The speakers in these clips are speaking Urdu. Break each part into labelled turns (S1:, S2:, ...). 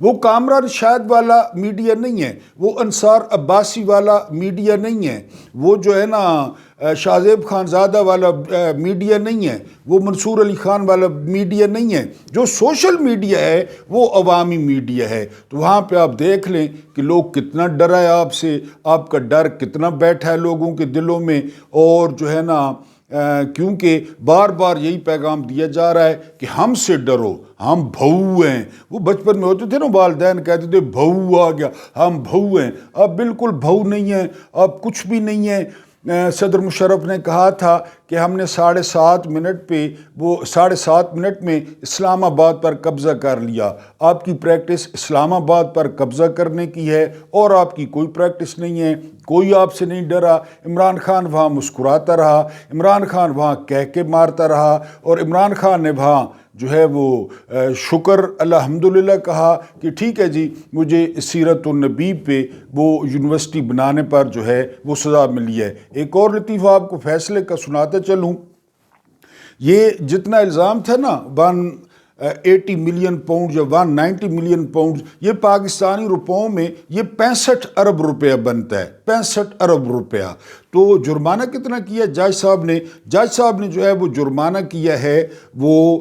S1: وہ کامران شاہد والا میڈیا نہیں ہے، وہ انصار عباسی والا میڈیا نہیں ہے، وہ جو ہے نا شاہ زیب خان زادہ والا میڈیا نہیں ہے، وہ منصور علی خان والا میڈیا نہیں ہے۔ جو سوشل میڈیا ہے وہ عوامی میڈیا ہے۔ تو وہاں پہ آپ دیکھ لیں کہ لوگ کتنا ڈرا ہے آپ سے، آپ کا ڈر کتنا بیٹھا ہے لوگوں کے دلوں میں، اور جو ہے نا کیونکہ بار بار یہی پیغام دیا جا رہا ہے کہ ہم سے ڈرو، ہم بھو ہیں۔ وہ بچپن میں ہوتے تھے نا، والدین کہتے تھے بھو آ گیا، ہم بھو ہیں۔ اب بالکل بھو نہیں ہیں، اب کچھ بھی نہیں ہے۔ صدر مشرف نے کہا تھا کہ ہم نے 7.5 منٹ میں اسلام آباد پر قبضہ کر لیا۔ آپ کی پریکٹس اسلام آباد پر قبضہ کرنے کی ہے اور آپ کی کوئی پریکٹس نہیں ہے، کوئی آپ سے نہیں ڈرا۔ عمران خان وہاں مسکراتا رہا، عمران خان وہاں کہہ کے مارتا رہا، اور عمران خان نے وہاں جو ہے وہ شکر الحمدللہ کہا کہ ٹھیک ہے جی، مجھے سیرت النبی پہ وہ یونیورسٹی بنانے پر جو ہے وہ سزا ملی ہے۔ ایک اور لطیفہ آپ کو فیصلے کا سناتے چلوں۔ یہ جتنا الزام تھا نا 180 ملین پاؤنڈ یا 190 ملین پاؤنڈ، یہ پاکستانی روپوں میں یہ 65 ارب روپیہ بنتا ہے، 65 ارب روپیہ۔ تو جرمانہ کتنا کیا جج صاحب نے؟ جج صاحب نے جو ہے وہ جرمانہ کیا ہے وہ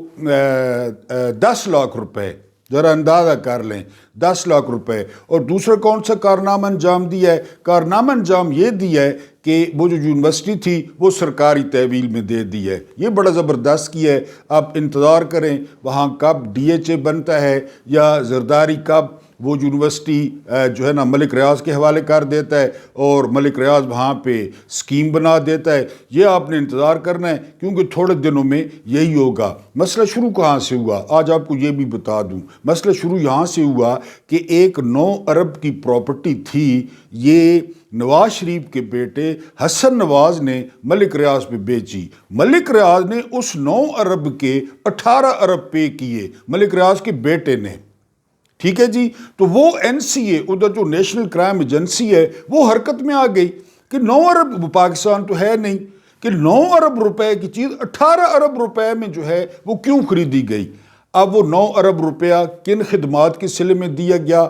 S1: 10 لاکھ روپے۔ ذرا اندازہ کر لیں، 10 لاکھ روپے۔ اور دوسرا کون سا کارنامہ انجام دیا ہے؟ کارنامہ انجام یہ دیا ہے کہ وہ جو یونیورسٹی تھی وہ سرکاری تحویل میں دے دی ہے۔ یہ بڑا زبردست کیا ہے۔ آپ انتظار کریں وہاں کب ڈی ایچ اے بنتا ہے یا زرداری کب وہ یونیورسٹی جو ہے نا ملک ریاض کے حوالے کر دیتا ہے اور ملک ریاض وہاں پہ اسکیم بنا دیتا ہے۔ یہ آپ نے انتظار کرنا ہے، کیونکہ تھوڑے دنوں میں یہی ہوگا۔ مسئلہ شروع کہاں سے ہوا؟ آج آپ کو یہ بھی بتا دوں۔ مسئلہ شروع یہاں سے ہوا کہ ایک 9 ارب کی پراپرٹی تھی، یہ نواز شریف کے بیٹے حسن نواز نے ملک ریاض پہ بیچی۔ ملک ریاض نے اس 9 ارب کے 18 ارب پے کیے ملک ریاض کے بیٹے نے۔ ٹھیک ہے جی، تو وہ این سی اے، ادھر جو نیشنل کرائم ایجنسی ہے، وہ حرکت میں آ گئی کہ 9 ارب پاکستان تو ہے نہیں، کہ 9 ارب روپے کی چیز 18 ارب روپے میں جو ہے وہ کیوں خریدی گئی۔ اب وہ 9 ارب روپیہ کن خدمات کے صلے میں دیا گیا،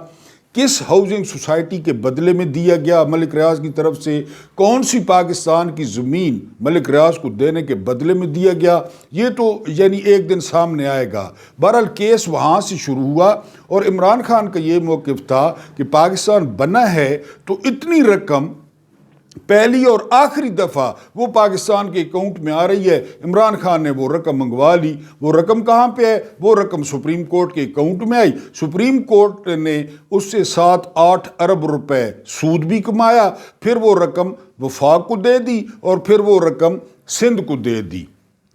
S1: کس ہاؤسنگ سوسائٹی کے بدلے میں دیا گیا ملک ریاض کی طرف سے، کون سی پاکستان کی زمین ملک ریاض کو دینے کے بدلے میں دیا گیا، یہ تو یعنی ایک دن سامنے آئے گا۔ بہرحال کیس وہاں سے شروع ہوا، اور عمران خان کا یہ موقف تھا کہ پاکستان بنا ہے تو اتنی رقم پہلی اور آخری دفعہ وہ پاکستان کے اکاؤنٹ میں آ رہی ہے۔ عمران خان نے وہ رقم منگوا لی۔ وہ رقم کہاں پہ ہے؟ وہ رقم سپریم کورٹ کے اکاؤنٹ میں آئی۔ سپریم کورٹ نے اس سے 7-8 ارب روپے سود بھی کمایا، پھر وہ رقم وفاق کو دے دی اور پھر وہ رقم سندھ کو دے دی۔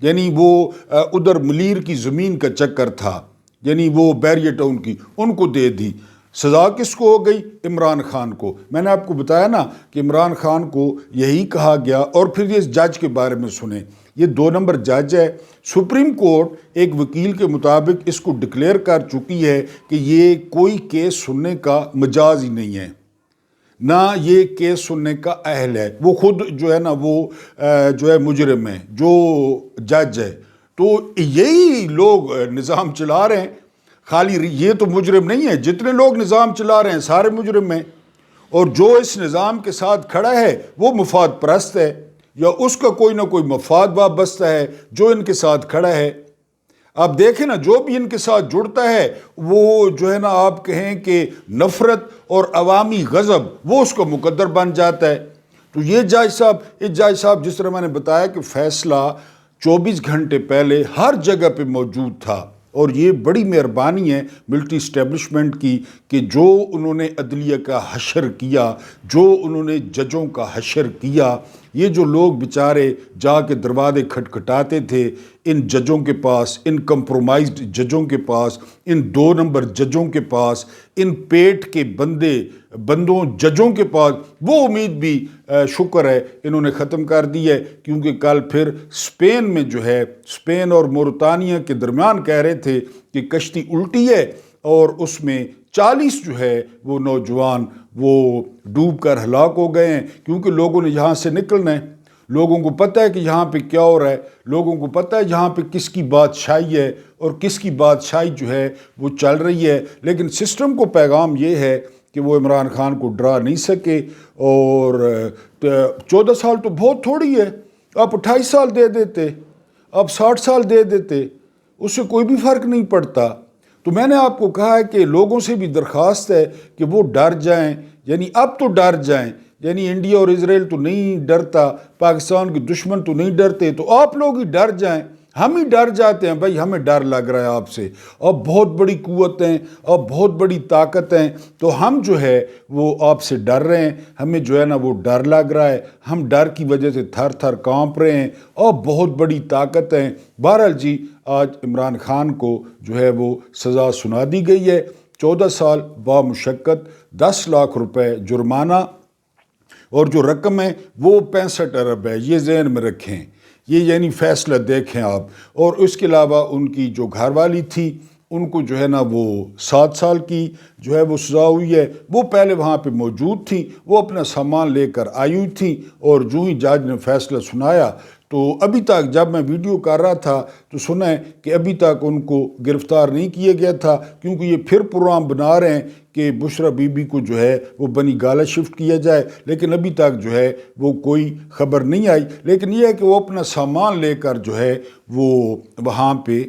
S1: یعنی وہ ادھر ملیر کی زمین کا چکر تھا، یعنی وہ بیریہ ٹاؤن کی، ان کو دے دی۔ سزا کس کو ہو گئی؟ عمران خان کو۔ میں نے آپ کو بتایا نا کہ عمران خان کو یہی کہا گیا۔ اور پھر یہ جج کے بارے میں سنیں، یہ 2 نمبر جج ہے۔ سپریم کورٹ ایک وکیل کے مطابق اس کو ڈکلیئر کر چکی ہے کہ یہ کوئی کیس سننے کا مجاز ہی نہیں ہے، نہ یہ کیس سننے کا اہل ہے۔ وہ خود جو ہے نا وہ جو ہے مجرم ہے، جو جج ہے۔ تو یہی لوگ نظام چلا رہے ہیں، خالی یہ تو مجرم نہیں ہے، جتنے لوگ نظام چلا رہے ہیں سارے مجرم ہیں۔ اور جو اس نظام کے ساتھ کھڑا ہے وہ مفاد پرست ہے، یا اس کا کوئی نہ کوئی مفاد وابستہ ہے جو ان کے ساتھ کھڑا ہے۔ آپ دیکھیں نا، جو بھی ان کے ساتھ جڑتا ہے وہ جو ہے نا آپ کہیں کہ نفرت اور عوامی غضب وہ اس کا مقدر بن جاتا ہے۔ تو یہ جج صاحب جس طرح میں نے بتایا کہ فیصلہ 24 گھنٹے پہلے ہر جگہ پہ موجود تھا، اور یہ بڑی مہربانی ہے ملٹری اسٹیبلشمنٹ کی کہ جو انہوں نے عدلیہ کا حشر کیا، جو انہوں نے ججوں کا حشر کیا۔ یہ جو لوگ بیچارے جا کے دروازے کھٹکھٹاتے تھے ان ججوں کے پاس، ان کمپرومائزڈ ججوں کے پاس، ان 2 نمبر ججوں کے پاس، ان پیٹ کے بندوں ججوں کے پاس، وہ امید بھی شکر ہے انہوں نے ختم کر دی ہے، کیونکہ کل پھر اسپین میں جو ہے، اسپین اور موریتانیہ کے درمیان کہہ رہے تھے کہ کشتی الٹی ہے، اور اس میں 40 جو ہے وہ نوجوان وہ ڈوب کر ہلاک ہو گئے ہیں، کیونکہ لوگوں نے یہاں سے نکلنا ہے۔ لوگوں کو پتہ ہے کہ یہاں پہ کیا ہو رہا ہے، لوگوں کو پتہ ہے یہاں پہ کس کی بادشاہی ہے اور کس کی بادشاہی جو ہے وہ چل رہی ہے، لیکن سسٹم کو پیغام یہ ہے کہ وہ عمران خان کو ڈرا نہیں سکے۔ اور 14 سال تو بہت تھوڑی ہے، آپ 28 سال دے دیتے، آپ 60 سال دے دیتے، اس سے کوئی بھی فرق نہیں پڑتا۔ تو میں نے آپ کو کہا ہے کہ لوگوں سے بھی درخواست ہے کہ وہ ڈر جائیں، یعنی اب تو ڈر جائیں، یعنی انڈیا اور اسرائیل تو نہیں ڈرتا، پاکستان کے دشمن تو نہیں ڈرتے، تو آپ لوگ ہی ڈر جائیں، ہم ہی ڈر جاتے ہیں بھائی، ہمیں ڈر لگ رہا ہے آپ سے، آپ بہت بڑی قوت ہیں، آپ بہت بڑی طاقت ہیں، تو ہم جو ہے وہ آپ سے ڈر رہے ہیں، ہمیں جو ہے نا وہ ڈر لگ رہا ہے، ہم ڈر کی وجہ سے تھر تھر کانپ رہے ہیں، آپ بہت بڑی طاقت ہیں۔ بہرحال جی، آج عمران خان کو جو ہے وہ سزا سنا دی گئی ہے، 14 سال بامشقت، 10 لاکھ روپے جرمانہ، اور جو رقم ہے وہ 65 ارب ہے، یہ ذہن میں رکھیں، یہ یعنی فیصلہ دیکھیں آپ۔ اور اس کے علاوہ ان کی جو گھر والی تھی، ان کو جو ہے نا وہ 7 سال کی جو ہے وہ سزا ہوئی ہے۔ وہ پہلے وہاں پہ موجود تھی، وہ اپنا سامان لے کر آئی ہوئی تھی، اور جو ہی جج نے فیصلہ سنایا تو ابھی تک جب میں ویڈیو کر رہا تھا تو سنیں کہ ابھی تک ان کو گرفتار نہیں کیا گیا تھا، کیونکہ یہ پھر پروگرام بنا رہے ہیں کہ بشرا بی بی کو جو ہے وہ بنی گالہ شفٹ کیا جائے، لیکن ابھی تک جو ہے وہ کوئی خبر نہیں آئی۔ لیکن یہ ہے کہ وہ اپنا سامان لے کر جو ہے وہ وہاں پہ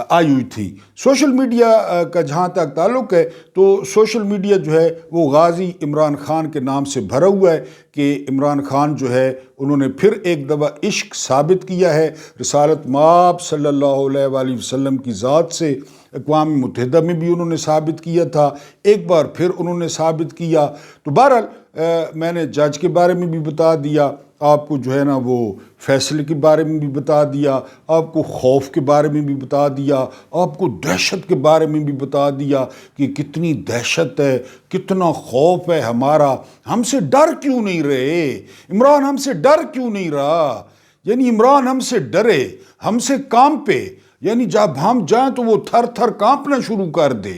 S1: آئی ہوئی تھی۔ سوشل میڈیا کا جہاں تک تعلق ہے تو سوشل میڈیا جو ہے وہ غازی عمران خان کے نام سے بھرا ہوا ہے کہ عمران خان جو ہے انہوں نے پھر ایک دفعہ عشق ثابت کیا ہے رسالت مآب صلی اللہ علیہ وآلہ وسلم کی ذات سے۔ اقوام متحدہ میں بھی انہوں نے ثابت کیا تھا، ایک بار پھر انہوں نے ثابت کیا۔ تو بہرحال میں نے جج کے بارے میں بھی بتا دیا آپ کو، جو ہے نا وہ فیصلے کے بارے میں بھی بتا دیا آپ کو، خوف کے بارے میں بھی بتا دیا آپ کو، دہشت کے بارے میں بھی بتا دیا کہ کتنی دہشت ہے، کتنا خوف ہے ہمارا، ہم سے ڈر کیوں نہیں رہے، عمران ہم سے ڈر کیوں نہیں رہا، یعنی عمران ہم سے ڈرے، ہم سے کانپے، یعنی جب ہم جائیں تو وہ تھر تھر کانپنا شروع کر دے۔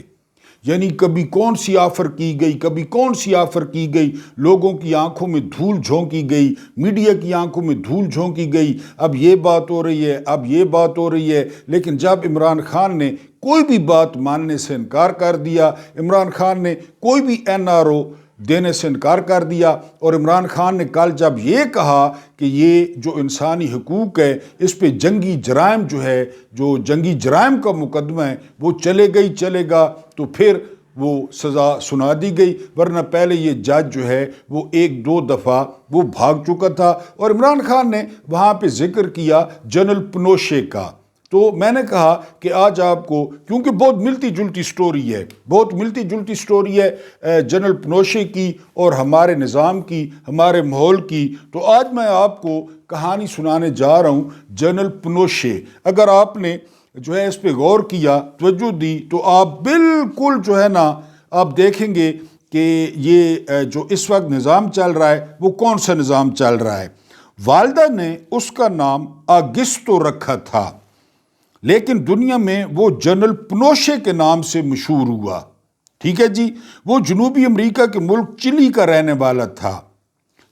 S1: یعنی کبھی کون سی آفر کی گئی، کبھی کون سی آفر کی گئی، لوگوں کی آنکھوں میں دھول جھونکی گئی، میڈیا کی آنکھوں میں دھول جھونکی گئی، اب یہ بات ہو رہی ہے، اب یہ بات ہو رہی ہے۔ لیکن جب عمران خان نے کوئی بھی بات ماننے سے انکار کر دیا، عمران خان نے کوئی بھی NRO دینے سے انکار کر دیا، اور عمران خان نے کل جب یہ کہا کہ یہ جو انسانی حقوق ہے اس پہ جنگی جرائم جو ہے، جو جنگی جرائم کا مقدمہ ہے وہ چلے گا، تو پھر وہ سزا سنا دی گئی، ورنہ پہلے یہ جج جو ہے وہ 1-2 دفعہ وہ بھاگ چکا تھا۔ اور عمران خان نے وہاں پہ ذکر کیا جنرل پنوشے کا، تو میں نے کہا کہ آج آپ کو، کیونکہ بہت ملتی جلتی سٹوری ہے جنرل پنوشے کی اور ہمارے نظام کی، ہمارے ماحول کی، تو آج میں آپ کو کہانی سنانے جا رہا ہوں جنرل پنوشے۔ اگر آپ نے جو ہے اس پہ غور کیا، توجہ دی، تو آپ بالکل جو ہے نا آپ دیکھیں گے کہ یہ جو اس وقت نظام چل رہا ہے وہ کون سا نظام چل رہا ہے۔ والدہ نے اس کا نام آگسٹو رکھا تھا، لیکن دنیا میں وہ جنرل پنوشے کے نام سے مشہور ہوا، ٹھیک ہے جی۔ وہ جنوبی امریکہ کے ملک چلی کا رہنے والا تھا۔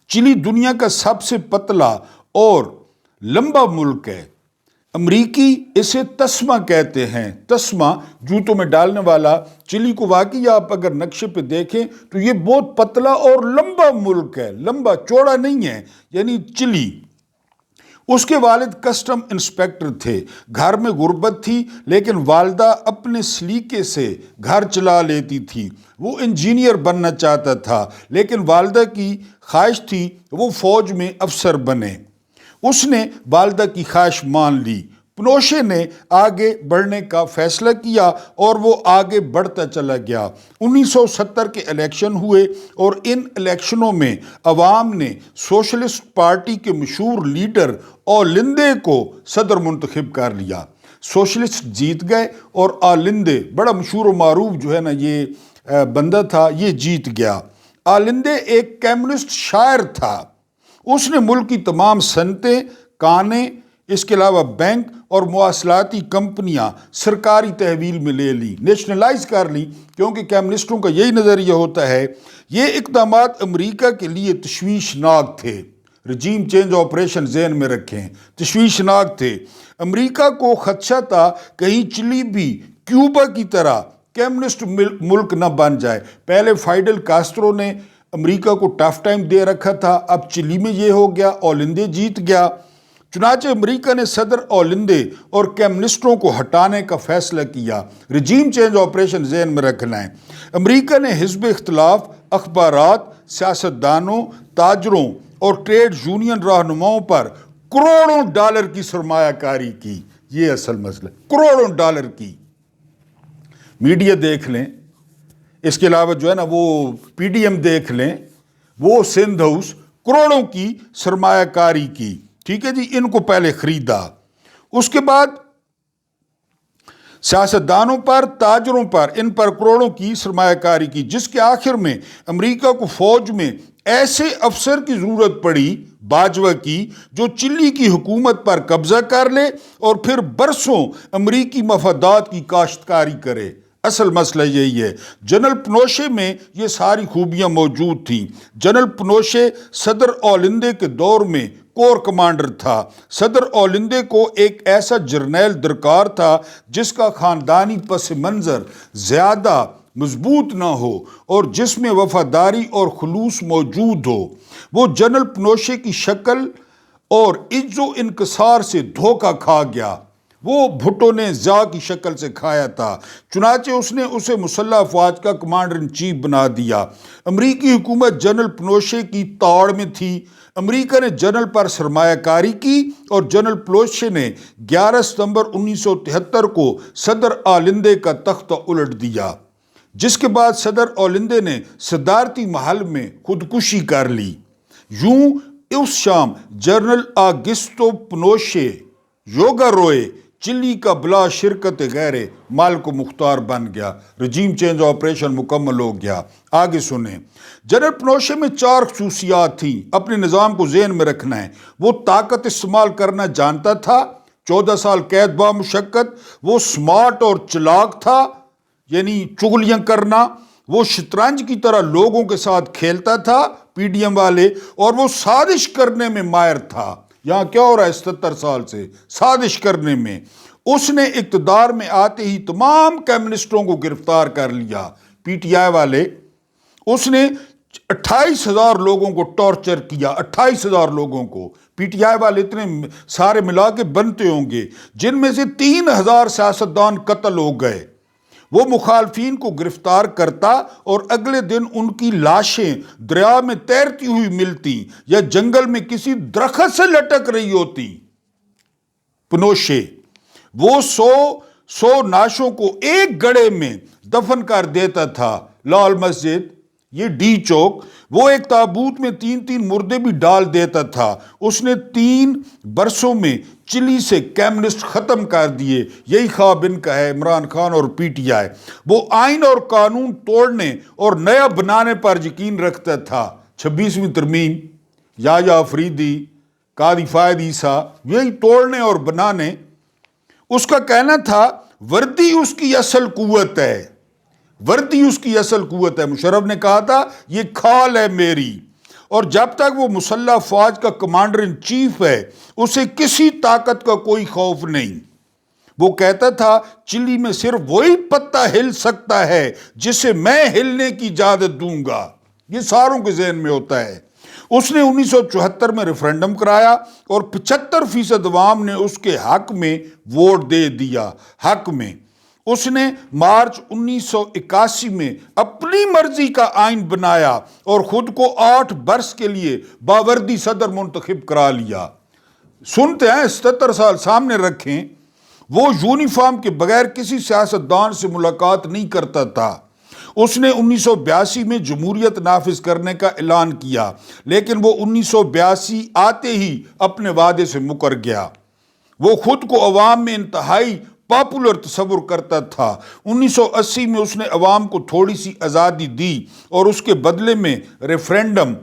S1: چلی دنیا کا سب سے پتلا اور لمبا ملک ہے۔ امریکی اسے تسمہ کہتے ہیں، تسمہ جوتوں میں ڈالنے والا۔ چلی کو واقعی آپ اگر نقشے پہ دیکھیں تو یہ بہت پتلا اور لمبا ملک ہے، لمبا چوڑا نہیں ہے، یعنی چلی۔ اس کے والد کسٹم انسپیکٹر تھے، گھر میں غربت تھی، لیکن والدہ اپنے سلیقے سے گھر چلا لیتی تھی۔ وہ انجینئر بننا چاہتا تھا، لیکن والدہ کی خواہش تھی وہ فوج میں افسر بنے۔ اس نے والدہ کی خواہش مان لی۔ پنوشے نے آگے بڑھنے کا فیصلہ کیا اور وہ آگے بڑھتا چلا گیا۔ 1970 کے الیکشن ہوئے اور ان الیکشنوں میں عوام نے سوشلسٹ پارٹی کے مشہور لیڈر آلندے کو صدر منتخب کر لیا۔ سوشلسٹ جیت گئے اور آلندے، بڑا مشہور و معروف جو ہے نا یہ بندہ تھا، یہ جیت گیا۔ آلندے ایک کمیونسٹ شاعر تھا۔ اس نے ملک کی تمام صنعتیں، کانیں، اس کے علاوہ بینک اور مواصلاتی کمپنیاں سرکاری تحویل میں لے لی، نیشنلائز کر لی، کیونکہ کمیونسٹوں کا یہی نظریہ ہوتا ہے۔ یہ اقدامات امریکہ کے لیے تشویشناک تھے۔ رجیم چینج آپریشن ذہن میں رکھیں، تشویشناک تھے۔ امریکہ کو خدشہ تھا کہیں چلی بھی کیوبا کی طرح کمیونسٹ ملک نہ بن جائے۔ پہلے فائیڈل کاسٹرو نے امریکہ کو ٹف ٹائم دے رکھا تھا، اب چلی میں یہ ہو گیا، اولندے جیت گیا۔ چنانچہ امریکہ نے صدر اولندے اور کمیونسٹوں کو ہٹانے کا فیصلہ کیا۔ رجیم چینج آپریشن ذہن میں رکھنا ہے۔ امریکہ نے حزب اختلاف، اخبارات، سیاستدانوں، تاجروں اور ٹریڈ یونین رہنماؤں پر کروڑوں ڈالر کی سرمایہ کاری کی۔ یہ اصل مسئلہ، کروڑوں ڈالر کی۔ میڈیا دیکھ لیں، اس کے علاوہ جو ہے نا وہ پی ڈی ایم دیکھ لیں، وہ سندھ ہاؤس، کروڑوں کی سرمایہ کاری کی۔ ٹھیک ہے جی، ان کو پہلے خریدا، اس کے بعد سیاستدانوں پر، تاجروں پر، ان پر کروڑوں کی سرمایہ کاری کی، جس کے آخر میں امریکہ کو فوج میں ایسے افسر کی ضرورت پڑی، باجوہ کی، جو چلی کی حکومت پر قبضہ کر لے اور پھر برسوں امریکی مفادات کی کاشتکاری کرے۔ اصل مسئلہ یہی ہے۔ جنرل پنوشے میں یہ ساری خوبیاں موجود تھیں۔ جنرل پنوشے صدر اولندے کے دور میں کور کمانڈر تھا۔ صدر اولندے کو ایک ایسا جرنیل درکار تھا جس کا خاندانی پس منظر زیادہ مضبوط نہ ہو اور جس میں وفاداری اور خلوص موجود ہو۔ وہ جنرل پنوشے کی شکل اور عجز و انکسار سے دھوکہ کھا گیا۔ وہ بھٹو نے ضیاء کی شکل سے کھایا تھا، چنانچہ اس نے اسے مسلح افواج کا کمانڈر ان چیف بنا دیا۔ امریکی حکومت جنرل پنوشے کی تاڑ میں تھی۔ امریکہ نے جنرل پر سرمایہ کاری کی اور جنرل پنوشے نے 11 ستمبر 1973 کو صدر اولندے کا تختہ الٹ دیا، جس کے بعد صدر اولندے نے صدارتی محل میں خودکشی کر لی۔ یوں اس شام جنرل آگسٹو پنوشے یوگا روئے چلی کا بلا شرکت غیر مالک و مختار بن گیا۔ رجیم چینج آپریشن مکمل ہو گیا۔ آگے سنیں، جنرل پنوشے میں 4 خصوصیات تھیں، اپنے نظام کو ذہن میں رکھنا ہے۔ وہ طاقت استعمال کرنا جانتا تھا، 14 سال قید با مشقت۔ وہ سمارٹ اور چلاک تھا، یعنی چغلیاں کرنا۔ وہ شطرنج کی طرح لوگوں کے ساتھ کھیلتا تھا، پی ڈی ایم والے، اور وہ سازش کرنے میں ماہر تھا۔ یہاں کیا ہو رہا ہے 77 سال سے؟ سازش کرنے میں۔ اس نے اقتدار میں آتے ہی تمام کمیونسٹوں کو گرفتار کر لیا، پی ٹی آئی والے۔ اس نے 28,000 لوگوں کو ٹارچر کیا، 28,000 لوگوں کو۔ پی ٹی آئی والے اتنے سارے ملا کے بنتے ہوں گے، جن میں سے 3,000 سیاستدان قتل ہو گئے۔ وہ مخالفین کو گرفتار کرتا اور اگلے دن ان کی لاشیں دریا میں تیرتی ہوئی ملتی یا جنگل میں کسی درخت سے لٹک رہی ہوتی۔ پنوشے وہ 100 ناشوں کو ایک گڑھے میں دفن کر دیتا تھا۔ لال مسجد، یہ ڈی چوک، وہ ایک تابوت میں 3 مردے بھی ڈال دیتا تھا۔ اس نے 3 برسوں میں چلی سے کمیونسٹ ختم کر دیے۔ یہی خواب ان کا ہے، عمران خان اور پی ٹی آئی۔ وہ آئین اور قانون توڑنے اور نیا بنانے پر یقین رکھتا تھا۔ 26ویں ترمیم، یا افریدی، قاضی فائد عیسیٰ، یہی توڑنے اور بنانے۔ اس کا کہنا تھا وردی اس کی اصل قوت ہے، وردی اس کی اصل قوت ہے۔ مشرف نے کہا تھا یہ کھال ہے میری، اور جب تک وہ مسلح افواج کا کمانڈر ان چیف ہے اسے کسی طاقت کا کوئی خوف نہیں۔ وہ کہتا تھا چلی میں صرف وہی پتا ہل سکتا ہے جسے میں ہلنے کی اجازت دوں گا۔ یہ ساروں کے ذہن میں ہوتا ہے۔ اس نے 1974 میں ریفرینڈم کرایا اور 75% عوام نے اس کے حق میں ووٹ دے دیا۔ حق میں اس نے مارچ 1981 میں اپنی مرضی کا آئین بنایا اور خود کو 8 برس کے لیے باوردی صدر منتخب کرا لیا۔ سنتے ہیں 77 سال سامنے رکھیں۔ وہ یونیفارم کے بغیر کسی سیاستدان سے ملاقات نہیں کرتا تھا۔ اس نے 1982 میں جمہوریت نافذ کرنے کا اعلان کیا، لیکن وہ 1982 آتے ہی اپنے وعدے سے مکر گیا۔ وہ خود کو عوام میں انتہائی پاپولر تصور کرتا تھا۔ 1980 میں اس نے عوام کو تھوڑی سی آزادی دی اور اس کے بدلے میں ریفرینڈم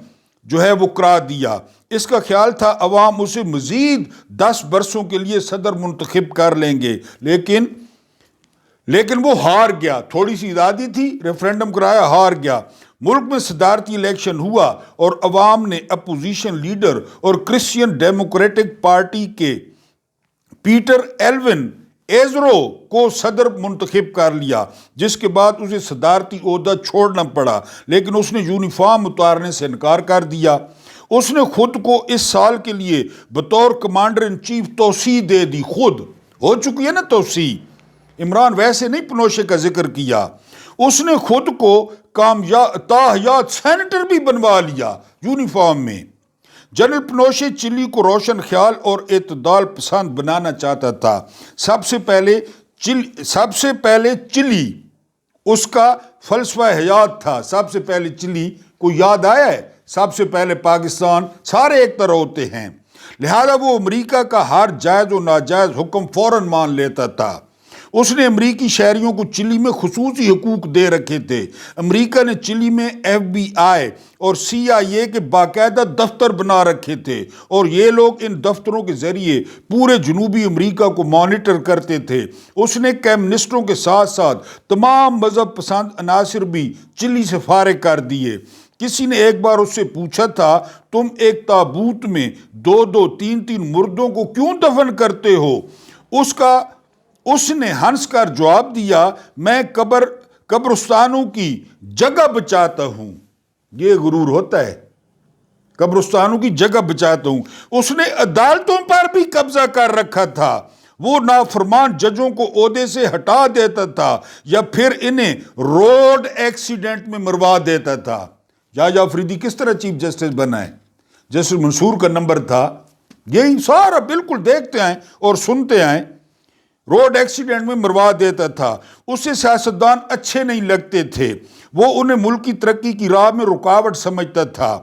S1: جو ہے وہ کرا دیا۔ اس کا خیال تھا عوام اسے مزید 10 برسوں کے لیے صدر منتخب کر لیں گے، لیکن وہ ہار گیا۔ تھوڑی سی آزادی تھی، ریفرینڈم کرایا، ہار گیا۔ ملک میں صدارتی الیکشن ہوا اور عوام نے اپوزیشن لیڈر اور کرسچین ڈیموکریٹک پارٹی کے پیٹر ایلون ایزرو کو صدر منتخب کر لیا، جس کے بعد اسے صدارتی عہدہ چھوڑنا پڑا، لیکن اس نے یونیفارم اتارنے سے انکار کر دیا۔ اس نے خود کو اس سال کے لیے بطور کمانڈر ان چیف توسیع دے دی، خود ہو چکی ہے نا توسیع، عمران ویسے نہیں پنوشے کا ذکر کیا، اس نے خود کو تاحیات سینیٹر بھی بنوا لیا یونیفارم میں۔ جنرل پنوشے چلی کو روشن خیال اور اعتدال پسند بنانا چاہتا تھا۔ سب سے پہلے چلی اس کا فلسفہ حیات تھا۔ سب سے پہلے چلی کو یاد آیا ہے؟ سب سے پہلے پاکستان، سارے ایک طرح ہوتے ہیں، لہذا وہ امریکہ کا ہر جائز و ناجائز حکم فوراً مان لیتا تھا۔ اس نے امریکی شہریوں کو چلی میں خصوصی حقوق دے رکھے تھے۔ امریکہ نے چلی میں FBI اور CIA کے باقاعدہ دفتر بنا رکھے تھے، اور یہ لوگ ان دفتروں کے ذریعے پورے جنوبی امریکہ کو مانیٹر کرتے تھے۔ اس نے کمیونسٹوں کے ساتھ ساتھ تمام مذہب پسند عناصر بھی چلی سے فارغ کر دیے۔ کسی نے ایک بار اس سے پوچھا تھا، تم ایک تابوت میں 2-2 3-3 مردوں کو کیوں دفن کرتے ہو؟ اس نے ہنس کر جواب دیا، میں قبرستانوں کی جگہ بچاتا ہوں۔ یہ غرور ہوتا ہے، قبرستانوں کی جگہ بچاتا ہوں۔ اس نے عدالتوں پر بھی قبضہ کر رکھا تھا، وہ نافرمان ججوں کو عہدے سے ہٹا دیتا تھا یا پھر انہیں روڈ ایکسیڈنٹ میں مروا دیتا تھا۔ جاج آفریدی کس طرح چیف جسٹس بنا ہے؟ جسٹس منصور کا نمبر تھا، یہی سارا بالکل دیکھتے آئیں اور سنتے آئیں، روڈ ایکسیڈنٹ میں مروا دیتا تھا۔ اسے سیاستدان اچھے نہیں لگتے تھے، وہ انہیں ملک کی ترقی کی راہ میں رکاوٹ سمجھتا تھا۔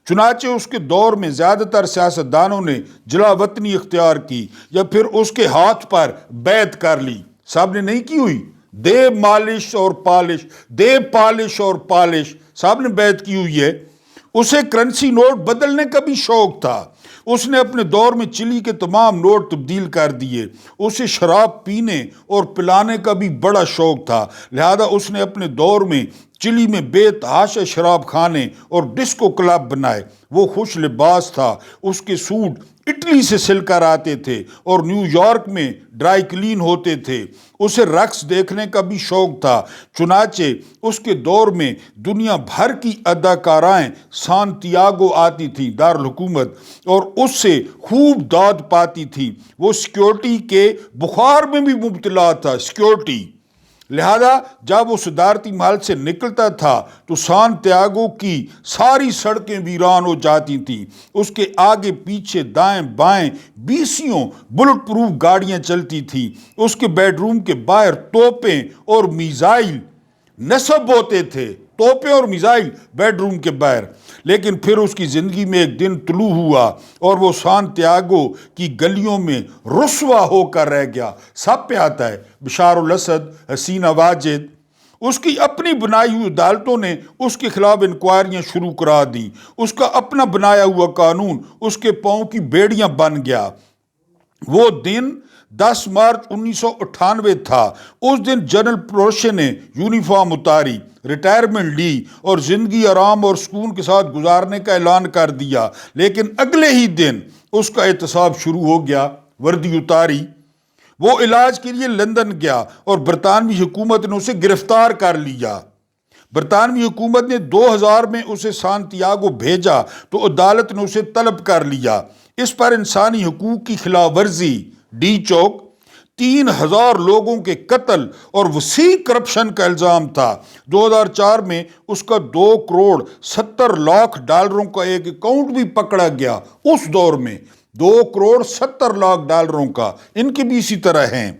S1: چنانچہ اس کے دور میں زیادہ تر سیاستدانوں نے جلا وطنی اختیار کی یا پھر اس کے ہاتھ پر بیعت کر لی۔ سب نے نہیں کی ہوئی، دے پالش اور پالش سب نے بیعت کی ہوئی ہے۔ اسے کرنسی نوٹ بدلنے کا بھی شوق تھا، اس نے اپنے دور میں چلی کے تمام نوٹ تبدیل کر دیے۔ اسے شراب پینے اور پلانے کا بھی بڑا شوق تھا، لہذا اس نے اپنے دور میں چلی میں بے تحاشا شراب خانے اور ڈسکو کلب بنائے۔ وہ خوش لباس تھا، اس کے سوٹ اٹلی سے سل کر آتے تھے اور نیو یارک میں ڈرائی کلین ہوتے تھے۔ اسے رقص دیکھنے کا بھی شوق تھا، چنانچہ اس کے دور میں دنیا بھر کی اداکارائیں سانتیاگو آتی تھیں دارالحکومت، اور اس سے خوب داد پاتی تھیں۔ وہ سیکیورٹی کے بخار میں بھی مبتلا تھا، سیکیورٹی، لہذا جب وہ صدارتی محل سے نکلتا تھا تو سانتیاگو کی ساری سڑکیں ویران ہو جاتی تھیں۔ اس کے آگے پیچھے دائیں بائیں 20 بلٹ پروف گاڑیاں چلتی تھیں۔ اس کے بیڈ روم کے باہر توپیں اور میزائل نصب ہوتے تھے، توپیں اور میزائل بیڈ روم کے باہر۔ لیکن پھر اس کی زندگی میں ایک دن طلوع ہوا اور وہ سانتیاگو کی گلیوں میں رسوا ہو کر رہ گیا۔ سب پہ آتا ہے، بشار الاسد، حسینہ واجد، اس کی اپنی بنائی ہوئی عدالتوں نے اس کے خلاف انکوائریاں شروع کرا دیں۔ اس کا اپنا بنایا ہوا قانون اس کے پاؤں کی بیڑیاں بن گیا۔ وہ دن 10 مارچ 1998 تھا۔ اس دن جنرل پنوشے نے یونیفارم اتاری، ریٹائرمنٹ لی اور زندگی آرام اور سکون کے ساتھ گزارنے کا اعلان کر دیا۔ لیکن اگلے ہی دن اس کا احتساب شروع ہو گیا، وردی اتاری، وہ علاج کے لیے لندن گیا اور برطانوی حکومت نے اسے گرفتار کر لیا۔ برطانوی حکومت نے 2000 میں اسے سانتیاگو بھیجا تو عدالت نے اسے طلب کر لیا۔ اس پر انسانی حقوق کی خلاف ورزی، ڈی چوک، 3000 لوگوں کے قتل اور وسیع کرپشن کا الزام تھا۔ 2004 میں اس کا $2 کروڑ 70 لاکھ کا ایک اکاؤنٹ بھی پکڑا گیا۔ اس دور میں $2 کروڑ 70 لاکھ کا، ان کے بھی اسی طرح ہیں۔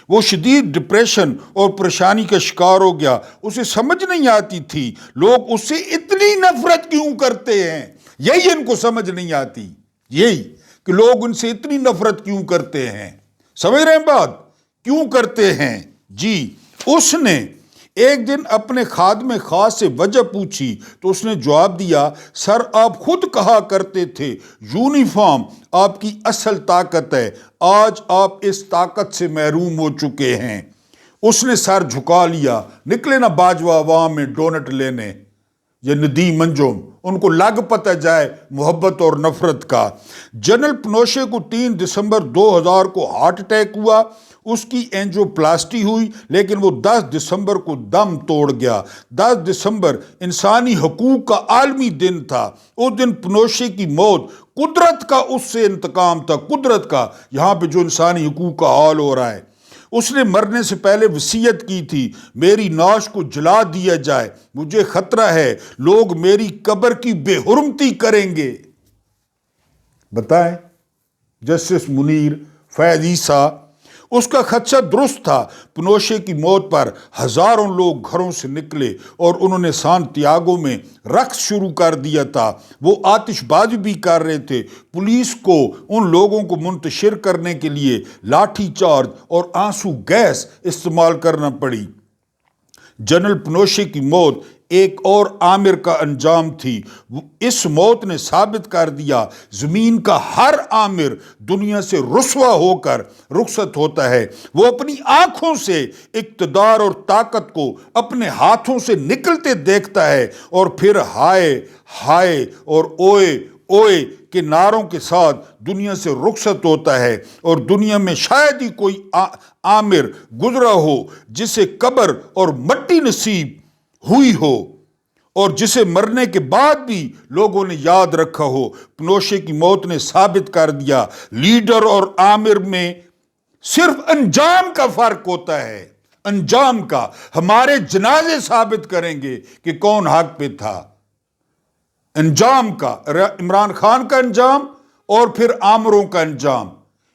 S1: وہ شدید ڈپریشن اور پریشانی کا شکار ہو گیا۔ اسے سمجھ نہیں آتی تھی لوگ اس سے اتنی نفرت کیوں کرتے ہیں، یہی ان کو سمجھ نہیں آتی، یہی کہ لوگ ان سے اتنی نفرت کیوں کرتے ہیں۔ سمجھ رہے ہیں بات، کیوں کرتے ہیں؟ جی، اس نے ایک دن اپنے خادم خاص سے وجہ پوچھی تو اس نے جواب دیا، سر آپ خود کہا کرتے تھے یونیفارم آپ کی اصل طاقت ہے، آج آپ اس طاقت سے محروم ہو چکے ہیں۔ اس نے سر جھکا لیا، نکلے نا باجوہ عوام میں ڈونٹ لینے۔ یہ ندیم انجم ان کو لگ پتہ جائے محبت اور نفرت کا۔ جنرل پنوشے کو 3 دسمبر 2000 کو ہارٹ اٹیک ہوا، اس کی اینجیوپلاسٹی ہوئی، لیکن وہ 10 دسمبر کو دم توڑ گیا۔ 10 دسمبر انسانی حقوق کا عالمی دن تھا۔ اس دن پنوشے کی موت قدرت کا اس سے انتقام تھا، قدرت کا، یہاں پہ جو انسانی حقوق کا حال ہو رہا ہے۔ اس نے مرنے سے پہلے وصیت کی تھی، میری نعش کو جلا دیا جائے، مجھے خطرہ ہے لوگ میری قبر کی بے حرمتی کریں گے۔ بتائیں، جسٹس منیر فیض عیسیٰ، اس کا خدشہ درست تھا۔ پنوشے کی موت پر ہزاروں لوگ گھروں سے نکلے اور انہوں نے سانتیاگو میں رقص شروع کر دیا تھا۔ وہ آتش بازی بھی کر رہے تھے۔ پولیس کو ان لوگوں کو منتشر کرنے کے لیے لاٹھی چارج اور آنسو گیس استعمال کرنا پڑی۔ جنرل پنوشے کی موت ایک اور عامر کا انجام تھی۔ اس موت نے ثابت کر دیا زمین کا ہر عامر دنیا سے رسوا ہو کر رخصت ہوتا ہے۔ وہ اپنی آنکھوں سے اقتدار اور طاقت کو اپنے ہاتھوں سے نکلتے دیکھتا ہے اور پھر ہائے ہائے اور اوئے اوئے کے نعروں کے ساتھ دنیا سے رخصت ہوتا ہے، اور دنیا میں شاید ہی کوئی عامر گزرا ہو جسے قبر اور مٹی نصیب ہوئی ہو اور جسے مرنے کے بعد بھی لوگوں نے یاد رکھا ہو۔ پنوشے کی موت نے ثابت کر دیا لیڈر اور عامر میں صرف انجام کا فرق ہوتا ہے، انجام کا۔ ہمارے جنازے ثابت کریں گے کہ کون حق پہ تھا، انجام کا، عمران خان کا انجام اور پھر عامروں کا انجام،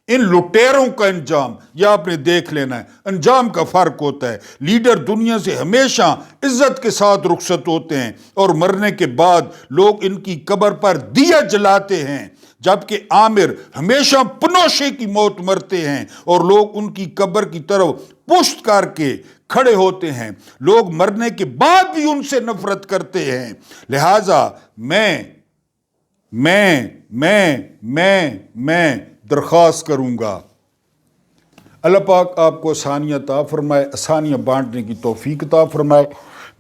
S1: ان لٹیروں کا انجام، یہ آپ نے دیکھ لینا ہے۔ انجام کا فرق ہوتا ہے۔ لیڈر دنیا سے ہمیشہ عزت کے ساتھ رخصت ہوتے ہیں اور مرنے کے بعد لوگ ان کی قبر پر دیا جلاتے ہیں، جبکہ عامر ہمیشہ پنوشے کی موت مرتے ہیں اور لوگ ان کی قبر کی طرف پشت کر کے کھڑے ہوتے ہیں۔ لوگ مرنے کے بعد بھی ان سے نفرت کرتے ہیں۔ لہٰذا میں درخواست کروں گا، اللہ پاک آپ کو آسانیاں عطا فرمائے، آسانیاں بانٹنے کی توفیق عطا فرمائے۔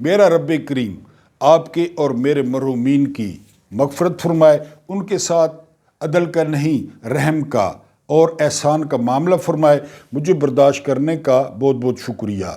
S1: میرا رب کریم آپ کے اور میرے مرحومین کی مغفرت فرمائے، ان کے ساتھ عدل کا نہیں رحم کا اور احسان کا معاملہ فرمائے۔ مجھے برداشت کرنے کا بہت بہت شکریہ۔